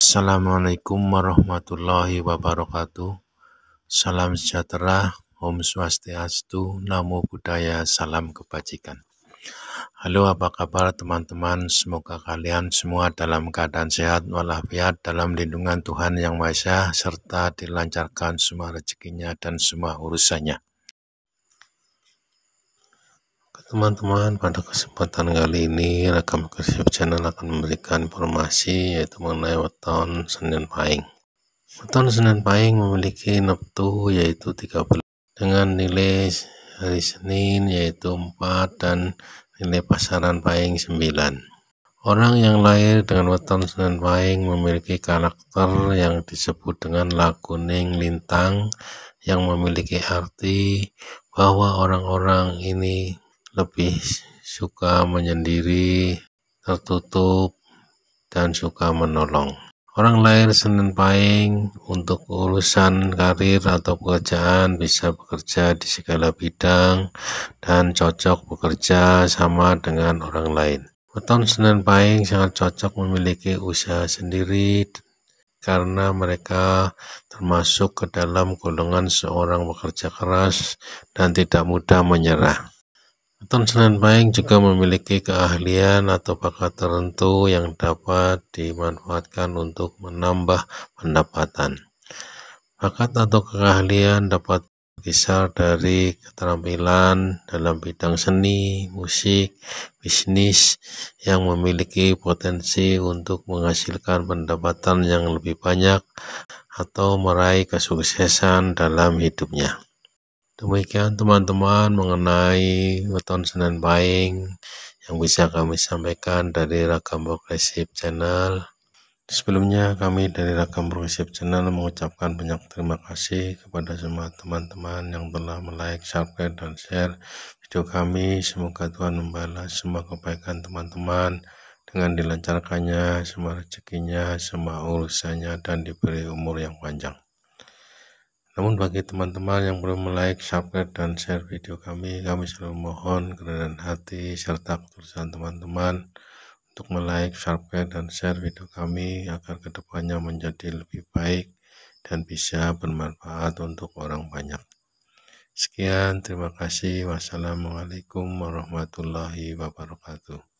Assalamualaikum warahmatullahi wabarakatuh. Salam sejahtera, Om Swastiastu, Namo Buddhaya, salam kebajikan. Halo, apa kabar teman-teman? Semoga kalian semua dalam keadaan sehat walafiat dalam lindungan Tuhan Yang Maha Esa, serta dilancarkan semua rezekinya dan semua urusannya. Teman-teman, pada kesempatan kali ini Rakam Kreatif Channel akan memberikan informasi yaitu mengenai weton Senin Pahing. Weton Senin Pahing memiliki neptu yaitu 13 dengan nilai hari Senin yaitu 4 dan nilai pasaran Pahing 9. Orang yang lahir dengan weton Senin Pahing memiliki karakter yang disebut dengan lakuning lintang, yang memiliki arti bahwa orang-orang ini lebih suka menyendiri, tertutup, dan suka menolong. Orang lahir Senin Pahing untuk urusan karir atau pekerjaan bisa bekerja di segala bidang dan cocok bekerja sama dengan orang lain. Weton Senin Pahing sangat cocok memiliki usaha sendiri karena mereka termasuk ke dalam golongan seorang pekerja keras dan tidak mudah menyerah. Weton Senin Pahing juga memiliki keahlian atau bakat tertentu yang dapat dimanfaatkan untuk menambah pendapatan. Bakat atau keahlian dapat berkisar dari keterampilan dalam bidang seni, musik, bisnis yang memiliki potensi untuk menghasilkan pendapatan yang lebih banyak atau meraih kesuksesan dalam hidupnya. Demikian teman-teman mengenai weton Senin Pahing yang bisa kami sampaikan dari Rakam Progresif Channel. Sebelumnya kami dari Rakam Progresif Channel mengucapkan banyak terima kasih kepada semua teman-teman yang telah like, subscribe, dan share video kami. Semoga Tuhan membalas semua kebaikan teman-teman dengan dilancarkannya semua rezekinya, semua urusannya, dan diberi umur yang panjang. Namun bagi teman-teman yang belum like, subscribe, dan share video kami selalu mohon kerendahan hati serta ketulusan teman-teman untuk like, subscribe, dan share video kami agar kedepannya menjadi lebih baik dan bisa bermanfaat untuk orang banyak. Sekian, terima kasih. Wassalamualaikum warahmatullahi wabarakatuh.